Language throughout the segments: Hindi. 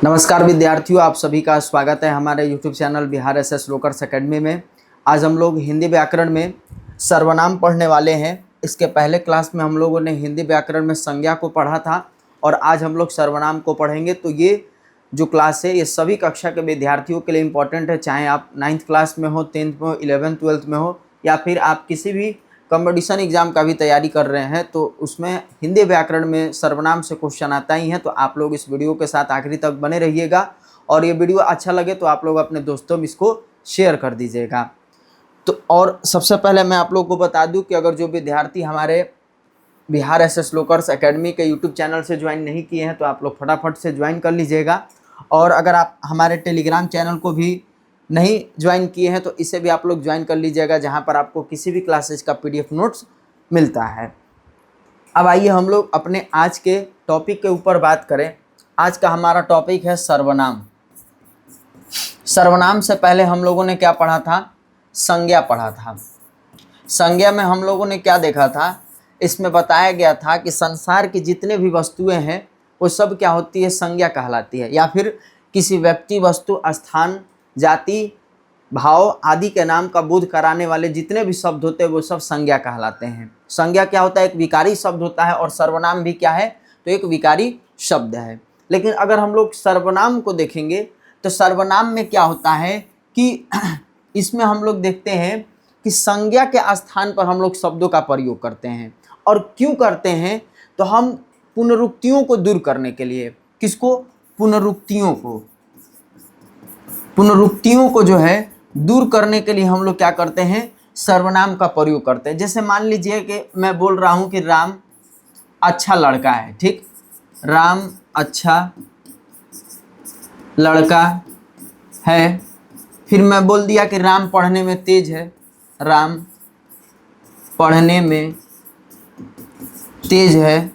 नमस्कार विद्यार्थियों, आप सभी का स्वागत है हमारे YouTube चैनल बिहार एसएस लोकर्स एकेडमी में। आज हम लोग हिंदी व्याकरण में सर्वनाम पढ़ने वाले हैं। इसके पहले क्लास में हम लोगों ने हिंदी व्याकरण में संज्ञा को पढ़ा था और आज हम लोग सर्वनाम को पढ़ेंगे। तो ये जो क्लास है ये सभी कक्षा के विद्यार्थियों के लिए इम्पोर्टेंट है, चाहे आप 9th क्लास में हो, 10th में हो, 11th 12th में हो या फिर आप किसी भी कंपटीशन एग्जाम का भी तैयारी कर रहे हैं तो उसमें हिंदी व्याकरण में सर्वनाम से क्वेश्चन आता ही है। तो आप लोग इस वीडियो के साथ आखिरी तक बने रहिएगा और ये वीडियो अच्छा लगे तो आप लोग अपने दोस्तों में इसको शेयर कर दीजिएगा। तो और सबसे पहले मैं आप लोग को बता दूं कि अगर जो विद्यार्थी हमारे बिहार एसएस लोकर्स एकेडमी के यूट्यूब चैनल से ज्वाइन नहीं किए हैं तो आप लोग फटाफट से ज्वाइन कर लीजिएगा। और अगर आप हमारे टेलीग्राम चैनल को भी नहीं ज्वाइन किए हैं तो इसे भी आप लोग ज्वाइन कर लीजिएगा, जहां पर आपको किसी भी क्लासेस का पीडीएफ नोट्स मिलता है। अब आइए हम लोग अपने आज के टॉपिक के ऊपर बात करें। आज का हमारा टॉपिक है सर्वनाम। सर्वनाम से पहले हम लोगों ने क्या पढ़ा था? संज्ञा पढ़ा था। संज्ञा में हम लोगों ने क्या देखा था? इसमें बताया गया था कि संसार की जितने भी वस्तुएं हैं वो सब क्या होती है? संज्ञा कहलाती है। या फिर किसी व्यक्ति, वस्तु, स्थान, जाति, भाव आदि के नाम का बोध कराने वाले जितने भी शब्द होते हैं वो सब संज्ञा कहलाते हैं। संज्ञा क्या होता है? एक विकारी शब्द होता है और सर्वनाम भी क्या है? तो एक विकारी शब्द है। लेकिन अगर हम लोग सर्वनाम को देखेंगे तो सर्वनाम में क्या होता है कि इसमें हम लोग देखते हैं कि संज्ञा के स्थान पर हम लोग शब्दों का प्रयोग करते हैं। और क्यों करते हैं? तो हम पुनरुक्तियों को दूर करने के लिए। किसको? पुनरुक्तियों को जो है दूर करने के लिए हम लोग क्या करते हैं? सर्वनाम का प्रयोग करते हैं। जैसे मान लीजिए कि मैं बोल रहा हूं कि राम अच्छा लड़का है, ठीक? राम अच्छा लड़का है। फिर मैं बोल दिया कि राम पढ़ने में तेज है। राम पढ़ने में तेज है।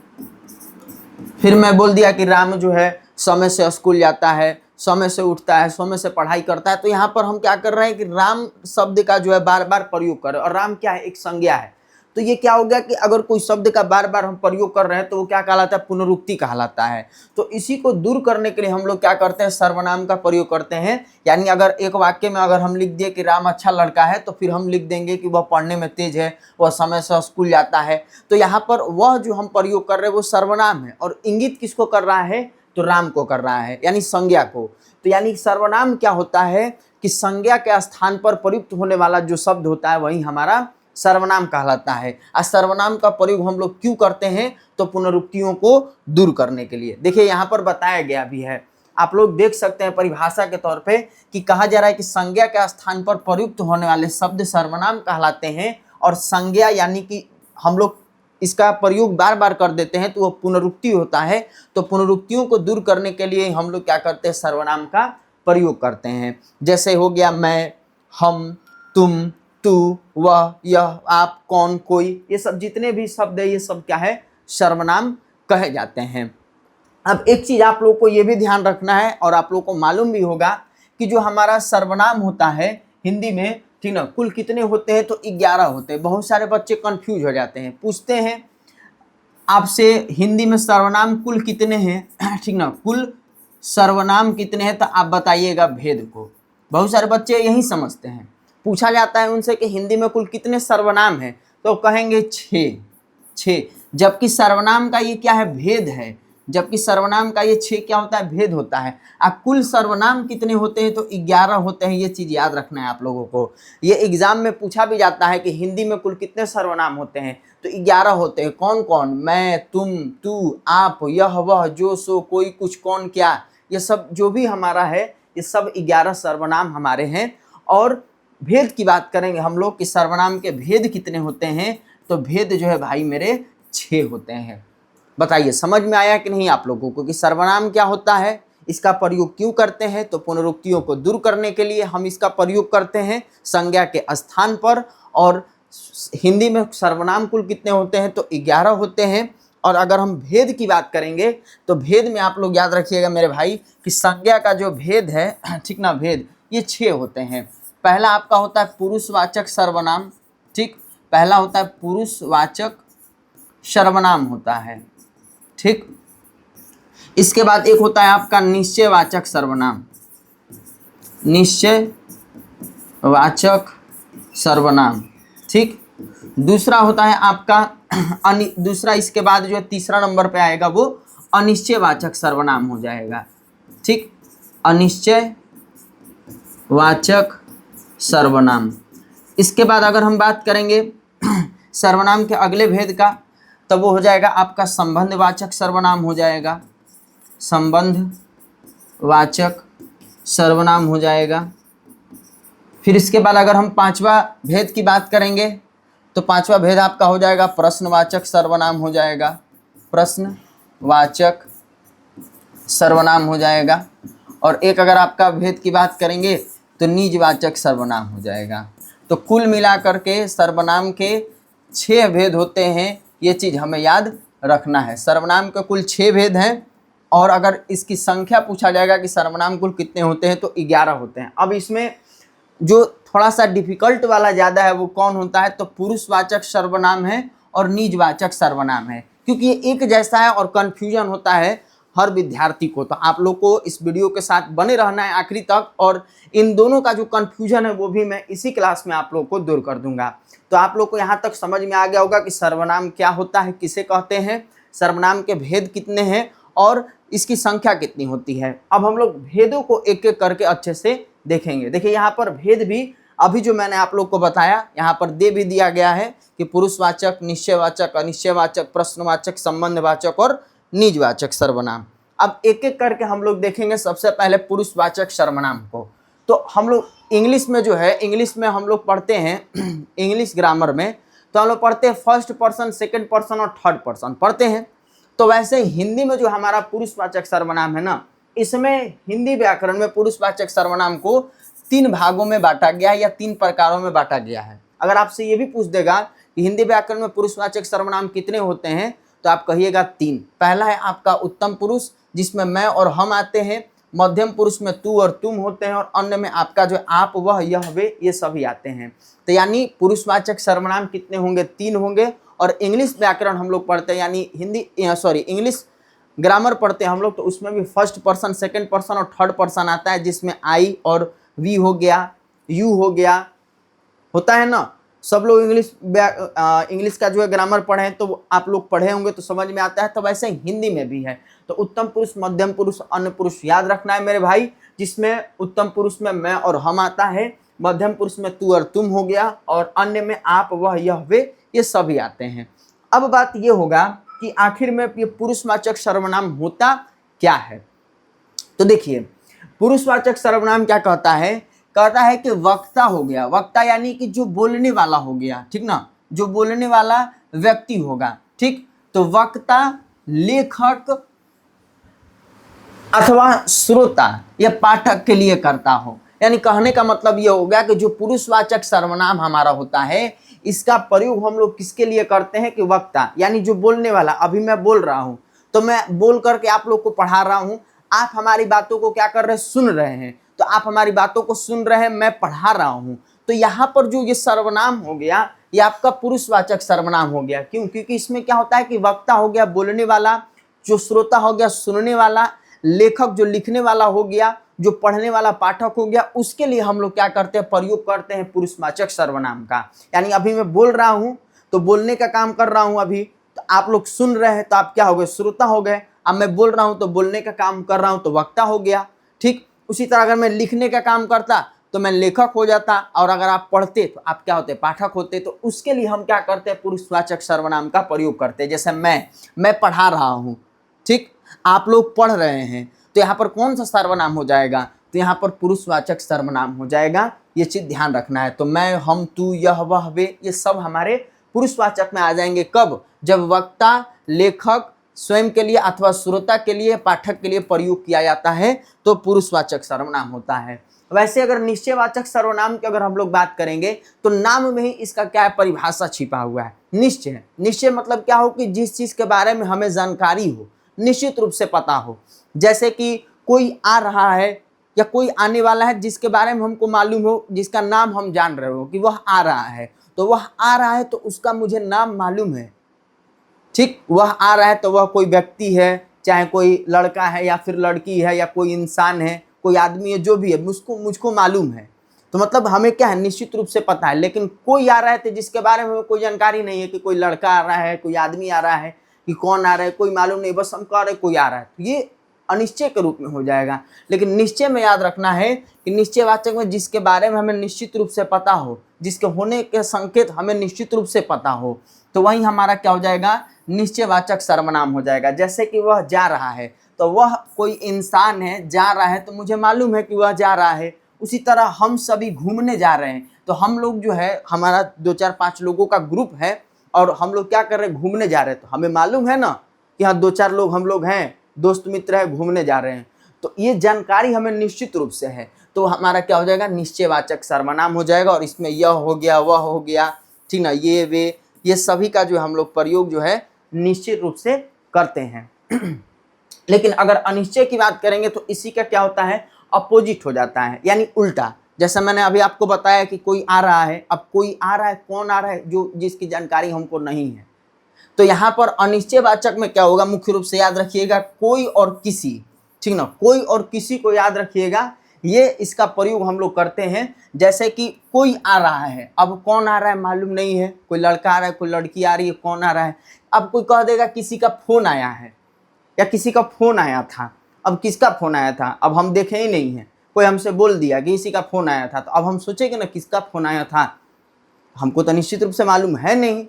फिर मैं बोल दिया कि राम जो है समय से स्कूल जाता है, समय से उठता है, समय से पढ़ाई करता है। तो यहाँ पर हम क्या कर रहे हैं कि राम शब्द का जो है बार बार प्रयोग कर रहे हैं। और राम क्या है? एक संज्ञा है। तो ये क्या हो गया कि अगर कोई शब्द का बार बार हम प्रयोग कर रहे हैं तो वो क्या कहलाता है? पुनरुक्ति कहलाता है। तो इसी को दूर करने के लिए हम लोग क्या करते हैं? सर्वनाम का प्रयोग करते हैं। यानी अगर एक वाक्य में अगर हम लिख दिए कि राम अच्छा लड़का है तो फिर हम लिख देंगे कि वह पढ़ने में तेज है, वह समय से स्कूल जाता है। तो यहाँ पर वह जो हम प्रयोग कर रहे हैं वो सर्वनाम है और इंगित किसको कर रहा है? तो राम को कर रहा है, यानी संज्ञा को। तो यानी सर्वनाम क्या होता है कि संज्ञा के स्थान पर प्रयुक्त होने वाला जो शब्द होता है वही हमारा सर्वनाम कहलाता है। और सर्वनाम का प्रयोग हम लोग क्यों करते हैं? तो पुनरुक्तियों को दूर करने के लिए। देखिए यहाँ पर बताया गया भी है, आप लोग देख सकते हैं परिभाषा के तौर पे कि कहा जा रहा है कि संज्ञा के स्थान पर प्रयुक्त होने वाले शब्द सर्वनाम कहलाते हैं। और संज्ञा यानी कि हम लोग इसका प्रयोग बार बार कर देते हैं तो वो पुनरुक्ति होता है। तो पुनरुक्तियों को दूर करने के लिए हम लोग क्या करते हैं? सर्वनाम का प्रयोग करते हैं। जैसे हो गया मैं, हम, तुम, तू, वह, यह, आप, कौन, कोई, ये सब जितने भी शब्द है ये सब क्या है? सर्वनाम कहे जाते हैं। अब एक चीज आप लोग को ये भी ध्यान रखना है और आप लोग को मालूम भी होगा कि जो हमारा सर्वनाम होता है हिंदी में, ठीक ना, कुल कितने होते हैं? तो 11 होते हैं। बहुत सारे बच्चे कंफ्यूज हो जाते हैं, पूछते हैं आपसे हिंदी में सर्वनाम कुल कितने हैं? ठीक ना, कुल सर्वनाम कितने हैं? तो आप बताइएगा भेद को। बहुत सारे बच्चे यही समझते हैं। पूछा जाता है उनसे कि हिंदी में कुल कितने सर्वनाम हैं तो कहेंगे 6। जबकि सर्वनाम का ये क्या है? भेद है। जबकि सर्वनाम का ये 6 क्या होता है? भेद होता है। कुल सर्वनाम कितने होते हैं? तो 11 होते हैं। ये चीज याद रखना है आप लोगों को। ये एग्जाम में पूछा भी जाता है कि हिंदी में कुल कितने सर्वनाम होते हैं? तो 11 होते हैं। कौन कौन? मैं, तुम, तू, आप, यह, वह, जो, सो, कोई, कुछ, कौन, क्या, ये सब जो भी हमारा है ये सब 11 सर्वनाम हमारे हैं। और भेद की बात करेंगे हम लोग कि सर्वनाम के भेद कितने होते हैं? तो भेद जो है भाई मेरे 6 होते हैं। बताइए समझ में आया कि नहीं आप लोगों को कि सर्वनाम क्या होता है, इसका प्रयोग क्यों करते हैं? तो पुनरुक्तियों को दूर करने के लिए हम इसका प्रयोग करते हैं संज्ञा के स्थान पर। और हिंदी में सर्वनाम कुल कितने होते हैं? तो 11 होते हैं। और अगर हम भेद की बात करेंगे तो भेद में आप लोग याद रखिएगा मेरे भाई कि संज्ञा का जो भेद है, ठीक ना, भेद ये 6 होते हैं। पहला आपका होता है पुरुषवाचक सर्वनाम, ठीक? पहला होता है पुरुषवाचक सर्वनाम होता है, ठीक? इसके बाद एक होता है आपका निश्चयवाचक सर्वनाम, निश्चयवाचक सर्वनाम, ठीक। दूसरा होता है आपका दूसरा इसके बाद जो तीसरा नंबर पे आएगा वो अनिश्चयवाचक सर्वनाम हो जाएगा, ठीक। अनिश्चयवाचक सर्वनाम। इसके बाद अगर हम बात करेंगे सर्वनाम के अगले भेद का, तब वो हो जाएगा आपका संबंधवाचक सर्वनाम हो जाएगा, संबंधवाचक सर्वनाम हो जाएगा। फिर इसके बाद अगर हम पांचवा भेद की बात करेंगे तो पांचवा भेद आपका हो जाएगा प्रश्नवाचक सर्वनाम हो जाएगा, प्रश्नवाचक सर्वनाम हो जाएगा। और एक अगर आपका भेद की बात करेंगे तो निजवाचक सर्वनाम हो जाएगा। तो कुल मिलाकर के सर्वनाम के 6 भेद होते हैं, ये चीज़ हमें याद रखना है। सर्वनाम के कुल 6 भेद हैं और अगर इसकी संख्या पूछा जाएगा कि सर्वनाम कुल कितने होते हैं तो 11 होते हैं। अब इसमें जो थोड़ा सा डिफिकल्ट वाला ज़्यादा है वो कौन होता है, तो पुरुषवाचक सर्वनाम है और निजवाचक सर्वनाम है, क्योंकि ये एक जैसा है और कन्फ्यूजन होता है हर विद्यार्थी को। तो आप लोग को इस वीडियो के साथ बने रहना है आखिरी तक, और इन दोनों का जो कन्फ्यूजन है वो भी मैं इसी क्लास में आप लोग को दूर कर दूंगा। तो आप लोग को यहाँ तक समझ में आ गया होगा कि सर्वनाम क्या होता है, किसे कहते हैं, सर्वनाम के भेद कितने हैं और इसकी संख्या कितनी होती है। अब हम लोग भेदों को एक एक करके अच्छे से देखेंगे। देखिए यहाँ पर भेद भी अभी जो मैंने आप लोग को बताया यहाँ पर दे भी दिया गया है कि पुरुषवाचक, निश्चयवाचक, अनिश्चयवाचक, प्रश्नवाचक, संबंधवाचक और निजवाचक सर्वनाम। अब एक एक करके हम लोग देखेंगे। सबसे पहले पुरुषवाचक सर्वनाम को, तो हम लोग इंग्लिश में जो है, इंग्लिश में हम लोग पढ़ते हैं इंग्लिश ग्रामर में, तो हम लोग पढ़ते हैं फर्स्ट पर्सन, सेकंड पर्सन और थर्ड पर्सन पढ़ते हैं। तो वैसे हिंदी में जो हमारा पुरुषवाचक सर्वनाम है ना, इसमें हिंदी व्याकरण में पुरुषवाचक सर्वनाम को 3 भागों में बांटा गया है या 3 प्रकारों में बांटा गया है। अगर आपसे ये भी पूछ देगा कि हिंदी व्याकरण में पुरुषवाचक सर्वनाम कितने होते हैं, तो आप कहिएगा 3। पहला है आपका उत्तम पुरुष, जिसमें मैं और हम आते हैं। मध्यम पुरुष में तू और तुम होते हैं और अन्य में आपका जो आप, वह, यह, वे, ये सभी आते हैं। तो यानी पुरुषवाचक सर्वनाम कितने होंगे, 3 होंगे। और इंग्लिश व्याकरण हम लोग पढ़ते हैं, यानी इंग्लिश ग्रामर पढ़ते हैं हम लोग, तो उसमें भी फर्स्ट पर्सन, सेकंड पर्सन और थर्ड पर्सन आता है, जिसमें आई और वी हो गया, यू हो गया, होता है ना। सब लोग इंग्लिश का जो है ग्रामर पढ़े हैं, तो आप लोग पढ़े होंगे तो समझ में आता है। तो वैसे हिंदी में भी है। तो उत्तम पुरुष, मध्यम पुरुष, अन्य पुरुष याद रखना है मेरे भाई, जिसमें उत्तम पुरुष में मैं और हम आता है, मध्यम पुरुष में तू और तुम हो गया, और अन्य में आप, वह, यह, वे, ये सभी आते हैं। अब बात ये होगा कि आखिर में ये पुरुषवाचक सर्वनाम होता क्या है। तो देखिए पुरुषवाचक सर्वनाम क्या कहता है, कहता है कि वक्ता हो गया, वक्ता यानी कि जो बोलने वाला हो गया, ठीक ना, जो बोलने वाला व्यक्ति होगा, ठीक। तो वक्ता, लेखक अथवा श्रोता या पाठक के लिए करता हो। यानी कहने का मतलब ये हो गया कि जो पुरुषवाचक सर्वनाम हमारा होता है, इसका प्रयोग हम लोग किसके लिए करते हैं कि वक्ता, यानी जो बोलने वाला। अभी मैं बोल रहा हूं तो मैं बोल करके आप लोग को पढ़ा रहा हूं, आप हमारी बातों को क्या कर रहे हैं, सुन रहे हैं। तो आप हमारी बातों को सुन रहे हैं, मैं पढ़ा रहा हूं। तो यहाँ पर जो ये सर्वनाम हो गया, ये आपका पुरुषवाचक सर्वनाम हो गया। क्यों? क्योंकि इसमें क्या होता है कि वक्ता हो गया बोलने वाला, जो श्रोता हो गया सुनने वाला, लेखक जो लिखने वाला हो गया, जो पढ़ने वाला पाठक हो गया, उसके लिए हम लोग क्या करते हैं, प्रयोग करते हैं पुरुषवाचक सर्वनाम का। यानी अभी मैं बोल रहा हूं तो बोलने का काम कर रहा हूं अभी, तो आप लोग सुन रहे हैं तो आप क्या हो गए, श्रोता हो गए। अब मैं बोल रहा हूं तो बोलने का काम कर रहा हूं तो वक्ता हो गया, ठीक। उसी तरह अगर मैं लिखने का काम करता तो मैं लेखक हो जाता, और अगर आप पढ़ते तो आप क्या होते, पाठक होते। तो उसके लिए हम क्या करते हैं, पुरुषवाचक सर्वनाम का प्रयोग करते हैं। जैसे मैं पढ़ा रहा हूँ, ठीक, आप लोग पढ़ रहे हैं, तो यहाँ पर कौन सा सर्वनाम हो जाएगा, तो यहाँ पर पुरुषवाचक सर्वनाम हो जाएगा। ये चीज ध्यान रखना है। तो मैं, हम, तू, यह, वह, वे, ये सब हमारे पुरुषवाचक में आ जाएंगे। कब? जब वक्ता, लेखक स्वयं के लिए अथवा श्रोता के लिए, पाठक के लिए प्रयोग किया जाता है, तो पुरुषवाचक सर्वनाम होता है। वैसे अगर निश्चयवाचक सर्वनाम की अगर हम लोग बात करेंगे, तो नाम में ही इसका क्या है, परिभाषा छिपा हुआ है। निश्चय, निश्चय मतलब क्या हो कि जिस चीज के बारे में हमें जानकारी हो, निश्चित रूप से पता हो। जैसे कि कोई आ रहा है या कोई आने वाला है, जिसके बारे में हमको मालूम हो, जिसका नाम हम जान रहे हो कि वह आ रहा है, तो वह आ रहा है तो उसका मुझे नाम मालूम है, ठीक। वह आ रहा है तो वह कोई व्यक्ति है, चाहे कोई लड़का है या फिर लड़की है या कोई इंसान है, कोई आदमी है, जो भी है, मुझको मालूम है। तो मतलब हमें क्या है, निश्चित रूप से पता है। लेकिन कोई आ रहा है तो जिसके बारे में कोई जानकारी नहीं है कि कोई लड़का आ रहा है, कोई आदमी आ रहा है, कि कौन आ रहा है, कोई मालूम नहीं, बस हम कह रहे कोई आ रहा है, तो ये अनिश्चय के रूप में हो जाएगा। लेकिन निश्चय में याद रखना है कि निश्चयवाचक में जिसके बारे में हमें निश्चित रूप से पता हो, जिसके होने के संकेत हमें निश्चित रूप से पता हो, तो वही हमारा क्या हो जाएगा, निश्चयवाचक सर्वनाम हो जाएगा। जैसे कि वह जा रहा है, तो वह कोई इंसान है, जा रहा है, तो मुझे मालूम है कि वह जा रहा है। उसी तरह हम सभी घूमने जा रहे हैं, तो हम लोग जो है, हमारा 2-4-5 लोगों का ग्रुप है और हम लोग क्या कर रहे हैं, घूमने जा रहे हैं, तो हमें मालूम है ना कि हाँ 2-4 लोग हम लोग हैं, दोस्त मित्र है, घूमने जा रहे हैं। तो ये जानकारी हमें निश्चित रूप से है, तो हमारा क्या हो जाएगा, निश्चयवाचक सर्वनाम हो जाएगा। और इसमें यह हो गया, वह हो गया, ठीक ना, ये वे, ये सभी का जो हम लोग प्रयोग जो है निश्चित रूप से करते हैं। लेकिन अगर अनिश्चय की बात करेंगे तो इसी का क्या होता है, अपोजिट हो जाता है, यानी उल्टा। जैसा मैंने अभी आपको बताया कि कोई आ रहा है, अब कोई आ रहा है, कौन आ रहा है, जो जिसकी जानकारी हमको नहीं है। तो यहाँ पर अनिश्चयवाचक में क्या होगा, मुख्य रूप से याद रखिएगा, कोई और किसी, ठीक ना, कोई और किसी को याद रखिएगा। ये इसका प्रयोग हम लोग करते हैं। जैसे कि कोई आ रहा है, अब कौन आ रहा है मालूम नहीं है, कोई लड़का आ रहा है, कोई लड़की आ रही है, कौन आ रहा है। अब कोई कह देगा किसी का फोन आया है, या किसी का फोन आया था। अब किसका फोन आया था, अब हम देखे ही नहीं है, कोई हमसे बोल दिया कि किसी का फोन आया था, तो अब हम सोचेंगे ना किसका फोन आया था, हमको तो निश्चित रूप से मालूम है नहीं।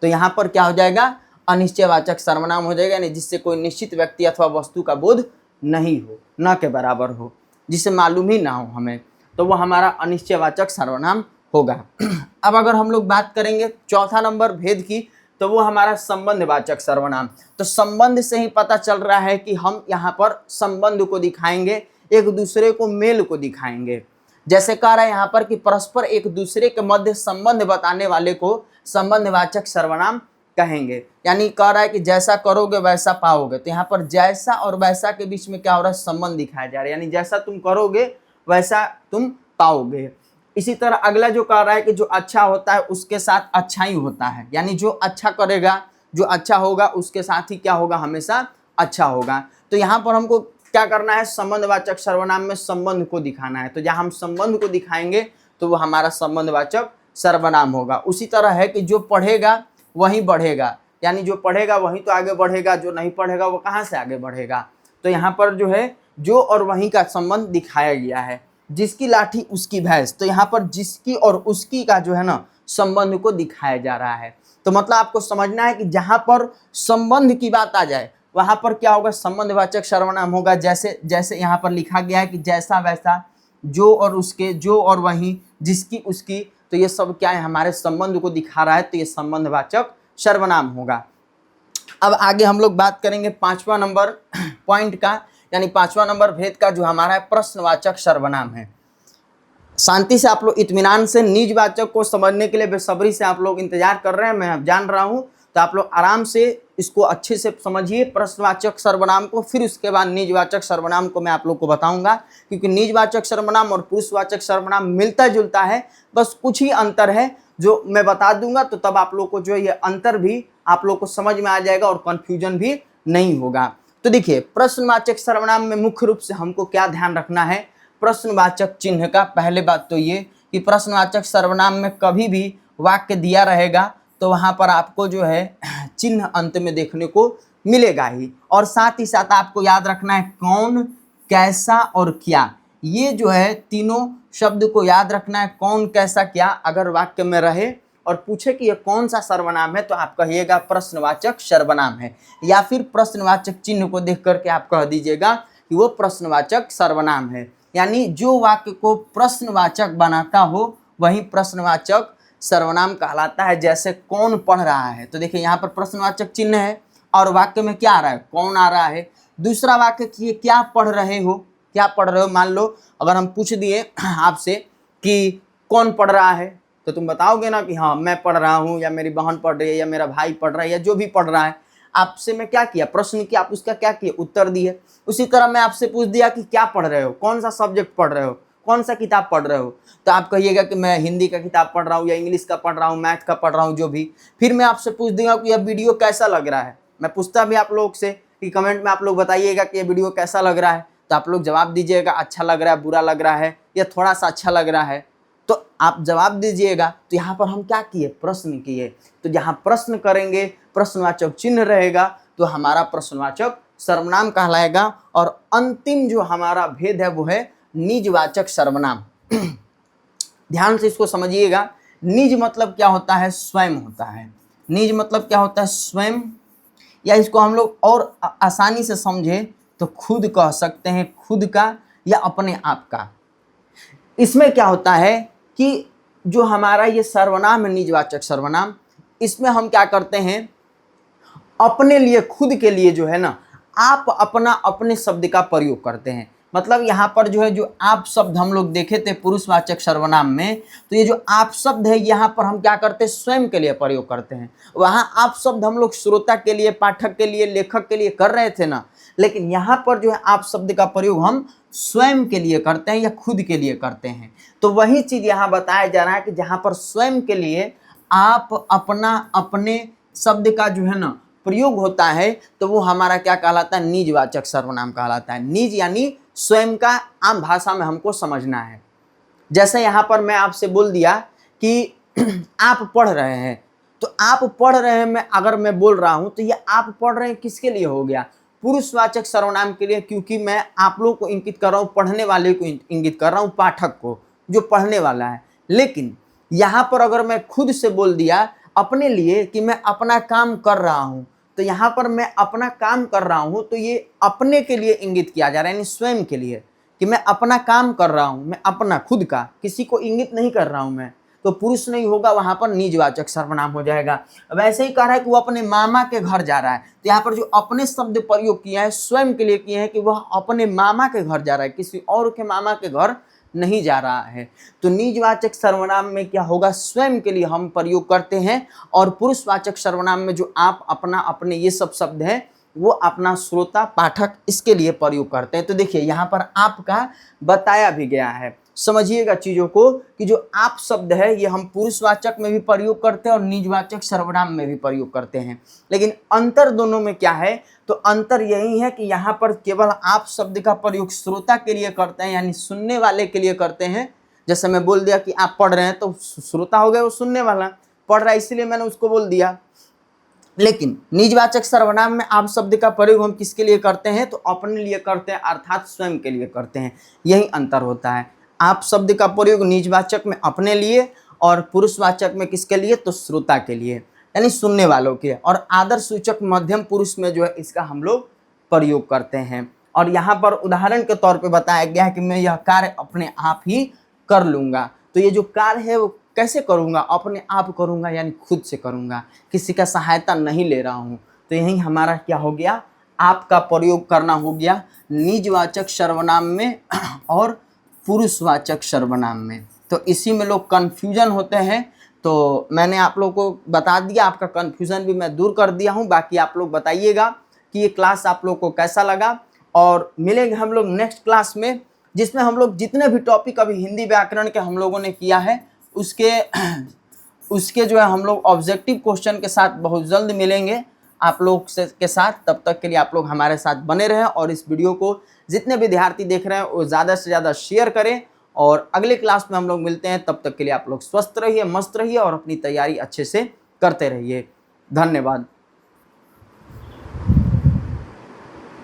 तो यहाँ पर क्या हो जाएगा, अनिश्चयवाचक सर्वनाम हो जाएगा, यानी जिससे कोई निश्चित व्यक्ति अथवा वस्तु का बोध नहीं हो, न के बराबर हो, जिसे मालूम ही ना हो हमें, तो वह हमारा अनिश्चयवाचक सर्वनाम होगा। अब अगर हम लोग बात करेंगे चौथा नंबर भेद की, तो वो हमारा संबंधवाचक सर्वनाम। तो संबंध से ही पता चल रहा है कि हम यहाँ पर संबंध को दिखाएंगे, एक दूसरे को मेल को दिखाएंगे। जैसे कह रहा है यहाँ पर कि परस्पर एक दूसरे के मध्य संबंध बताने वाले को संबंधवाचक सर्वनाम कहेंगे। यानी कह रहा है कि जैसा करोगे वैसा पाओगे, तो यहाँ पर जैसा और वैसा के बीच में क्या हो रहा है, संबंध दिखाया जा रहा है, यानी जैसा तुम करोगे वैसा तुम पाओगे। इसी तरह अगला जो कह रहा है कि जो अच्छा होता है उसके साथ अच्छा ही होता है, यानी जो अच्छा करेगा, जो अच्छा होगा उसके साथ ही क्या होगा, हमेशा अच्छा होगा। तो यहाँ पर हमको क्या करना है, संबंधवाचक सर्वनाम में संबंध को दिखाना है। तो जहाँ हम संबंध को दिखाएंगे तो वो हमारा संबंधवाचक सर्वनाम होगा। उसी तरह है कि जो पढ़ेगा वही बढ़ेगा, यानी जो पढ़ेगा वही तो आगे बढ़ेगा, जो नहीं पढ़ेगा वो कहाँ से आगे बढ़ेगा। तो यहाँ पर जो है जो और वही का संबंध दिखाया गया है। जिसकी लाठी उसकी भैंस, तो यहाँ पर जिसकी और उसकी का जो है ना संबंध को दिखाया जा रहा है। तो मतलब आपको समझना है कि जहाँ पर संबंध की बात आ जाए वहाँ पर क्या होगा, संबंधवाचक सर्वनाम होगा। जैसे जैसे यहाँ पर लिखा गया है कि जैसा वैसा, जो और उसके, जो और वही, जिसकी उसकी, तो ये सब क्या है, हमारे संबंध को दिखा रहा है, तो ये संबंधवाचक सर्वनाम होगा। अब आगे हम लोग बात करेंगे 5वां नंबर पॉइंट का, यानी 5वां नंबर भेद का, जो हमारा है प्रश्नवाचक सर्वनाम है। शांति से आप लोग इत्मीनान से निजवाचक को समझने के लिए बेसब्री से आप लोग इंतजार कर रहे हैं, मैं अब जान रहा हूं, तो आप लोग आराम से इसको अच्छे से समझिए प्रश्नवाचक सर्वनाम को, फिर उसके बाद निजवाचक सर्वनाम को मैं आप लोग को बताऊंगा। क्योंकि निजवाचक सर्वनाम और पुरुषवाचक सर्वनाम मिलता जुलता है, बस कुछ ही अंतर है जो मैं बता दूंगा, तो तब आप लोग को जो ये अंतर भी आप लोग को समझ में आ जाएगा और कन्फ्यूजन भी नहीं होगा। तो देखिए प्रश्नवाचक सर्वनाम में मुख्य रूप से हमको क्या ध्यान रखना है, प्रश्नवाचक चिन्ह का। पहले बात तो ये कि प्रश्नवाचक सर्वनाम में कभी भी वाक्य दिया रहेगा तो वहाँ पर आपको जो है चिन्ह अंत में देखने को मिलेगा ही। और साथ ही साथ आपको याद रखना है कौन, कैसा और क्या, ये जो है तीनों शब्द को याद रखना है। कौन, कैसा, क्या अगर वाक्य में रहे और पूछे कि ये कौन सा सर्वनाम है, तो आप कहिएगा प्रश्नवाचक सर्वनाम है, या फिर प्रश्नवाचक चिन्ह को देख करके आप कह दीजिएगा कि वो प्रश्नवाचक सर्वनाम है। यानी जो वाक्य को प्रश्नवाचक बनाता हो वही प्रश्नवाचक सर्वनाम कहलाता है। जैसे कौन पढ़ रहा है, तो देखिए यहाँ पर प्रश्नवाचक चिन्ह है और वाक्य में क्या आ रहा है, कौन आ रहा है। दूसरा वाक्य कि क्या पढ़ रहे हो, क्या पढ़ रहे हो। मान लो अगर हम पूछ दिए आपसे कि कौन पढ़ रहा है, तो तुम बताओगे ना कि हाँ मैं पढ़ रहा हूँ, या मेरी बहन पढ़ रही है, या मेरा भाई पढ़ रहा है, या जो भी पढ़ रहा है। आपसे मैं क्या किया, प्रश्न किया, आप उसका क्या किए, उत्तर दिए। उसी तरह मैं आपसे पूछ दिया कि क्या पढ़ रहे हो, कौन सा सब्जेक्ट पढ़ रहे हो, कौन सा किताब पढ़ रहे हो, तो आप कहिएगा कि मैं हिंदी का किताब पढ़ रहा हूँ, या इंग्लिश का पढ़ रहा हूँ, मैथ का पढ़ रहा हूँ, जो भी। फिर मैं आपसे पूछ दूंगा कि यह वीडियो कैसा लग रहा है। मैं पूछता भी आप लोग से कि कमेंट में आप लोग बताइएगा कि ये वीडियो कैसा लग रहा है, तो आप लोग जवाब दीजिएगा अच्छा लग रहा है, बुरा लग रहा है या थोड़ा सा अच्छा लग रहा है, तो आप जवाब दीजिएगा। तो यहाँ पर हम क्या किए, प्रश्न किए। तो जहाँ प्रश्न करेंगे, प्रश्नवाचक चिन्ह रहेगा, तो हमारा प्रश्नवाचक सर्वनाम कहलाएगा। और अंतिम जो हमारा भेद है वो है निजवाचक सर्वनाम। ध्यान से इसको समझिएगा। निज मतलब क्या होता है, स्वयं होता है। निज मतलब क्या होता है, स्वयं, या इसको हम लोग और आसानी से समझे तो खुद कह सकते हैं, खुद का या अपने आप का। इसमें क्या होता है कि जो हमारा ये सर्वनाम है निजवाचक सर्वनाम, इसमें हम क्या करते हैं, अपने लिए, खुद के लिए जो है ना, आप अपना अपने शब्द का प्रयोग करते हैं। मतलब यहाँ पर जो है, जो आप शब्द हम लोग देखे थे पुरुषवाचक सर्वनाम में, तो ये जो आप शब्द है यहाँ पर हम क्या करते हैं, स्वयं के लिए प्रयोग करते हैं। वहाँ आप शब्द हम लोग श्रोता के लिए, पाठक के लिए, लेखक के लिए कर रहे थे ना, लेकिन यहाँ पर जो है आप शब्द का प्रयोग हम स्वयं के लिए करते हैं या खुद के लिए करते हैं। तो वही चीज़ यहाँ बताया जा रहा है कि जहाँ पर स्वयं के लिए आप अपना अपने शब्द का जो है ना प्रयोग होता है, तो वो हमारा क्या कहलाता है, निजवाचक सर्वनाम कहलाता है। निज यानी स्वयं का, आम भाषा में हमको समझना है। जैसे यहाँ पर मैं आपसे बोल दिया कि आप पढ़ रहे हैं, तो आप पढ़ रहे हैं, मैं अगर मैं बोल रहा हूँ तो ये आप पढ़ रहे हैं किसके लिए हो गया, पुरुषवाचक सर्वनाम के लिए, क्योंकि मैं आप लोग को इंगित कर रहा हूँ, पढ़ने वाले को इंगित कर रहा हूँ, पाठक को जो पढ़ने वाला है। लेकिन यहाँ पर अगर मैं खुद से बोल दिया अपने लिए कि मैं अपना काम कर रहा हूँ, तो यहाँ पर मैं अपना काम कर रहा हूँ, तो ये अपने के लिए इंगित किया जा रहा है, यानी स्वयं के लिए, कि मैं अपना काम कर रहा हूँ, मैं अपना खुद का, किसी को इंगित नहीं कर रहा हूँ मैं, तो पुरुष नहीं होगा, वहाँ पर निजवाचक सर्वनाम हो जाएगा। वैसे ही कह रहा है कि वो अपने मामा के घर जा रहा है, तो यहाँ पर जो अपने शब्द प्रयोग किया है, स्वयं के लिए किए हैं कि वह अपने मामा के घर जा रहा है, किसी और के मामा के घर नहीं जा रहा है। तो निजवाचक सर्वनाम में क्या होगा, स्वयं के लिए हम प्रयोग करते हैं, और पुरुषवाचक सर्वनाम में जो आप, अपना, अपने, ये सब शब्द हैं, वो अपना, श्रोता, पाठक, इसके लिए प्रयोग करते हैं। तो देखिए यहाँ पर आपका बताया भी गया है, समझिएगा चीज़ों को, कि जो आप शब्द है ये हम पुरुषवाचक में भी प्रयोग करते हैं और निजवाचक सर्वनाम में भी प्रयोग करते हैं। लेकिन अंतर दोनों में क्या है, तो अंतर यही है कि यहाँ पर केवल आप शब्द का प्रयोग श्रोता के लिए करते हैं, यानी सुनने वाले के लिए करते हैं। जैसे मैं बोल दिया कि आप पढ़ रहे हैं, तो श्रोता हो गया वो सुनने वाला, पढ़ रहा है इसलिए मैंने उसको बोल दिया। लेकिन निजवाचक सर्वनाम में आप शब्द का प्रयोग हम किसके लिए करते हैं, तो अपने लिए करते हैं, अर्थात स्वयं के लिए करते हैं। यही अंतर होता है। आप शब्द का प्रयोग निजवाचक में अपने लिए और पुरुषवाचक में किसके लिए, तो श्रोता के लिए, यानी सुनने वालों के। और आदर्श सूचक मध्यम पुरुष में जो है इसका हम लोग प्रयोग करते हैं। और यहाँ पर उदाहरण के तौर पे बताया गया है कि मैं यह कार्य अपने आप ही कर लूँगा। तो ये जो कार्य है वो कैसे करूँगा, अपने आप करूँगा, यानी खुद से करूँगा, किसी का सहायता नहीं ले रहा हूँ। तो यही हमारा क्या हो गया, आपका प्रयोग करना हो गया निजवाचक सर्वनाम में और पुरुषवाचक सर्वनाम में। तो इसी में लोग कन्फ्यूजन होते हैं। तो मैंने आप लोगों को बता दिया, आपका कन्फ्यूजन भी मैं दूर कर दिया हूँ। बाकी आप लोग बताइएगा कि ये क्लास आप लोग को कैसा लगा, और मिलेंगे हम लोग नेक्स्ट क्लास में, जिसमें हम लोग जितने भी टॉपिक अभी हिंदी व्याकरण के हम लोगों ने किया है उसके जो है हम लोग ऑब्जेक्टिव क्वेश्चन के साथ बहुत जल्द मिलेंगे आप लोग के साथ। तब तक के लिए आप लोग हमारे साथ बने रहें, और इस वीडियो को जितने विद्यार्थी देख रहे हैं वो ज़्यादा से ज़्यादा शेयर करें। और अगले क्लास में हम लोग मिलते हैं, तब तक के लिए आप लोग स्वस्थ रहिए, मस्त रहिए और अपनी तैयारी अच्छे से करते रहिए। धन्यवाद।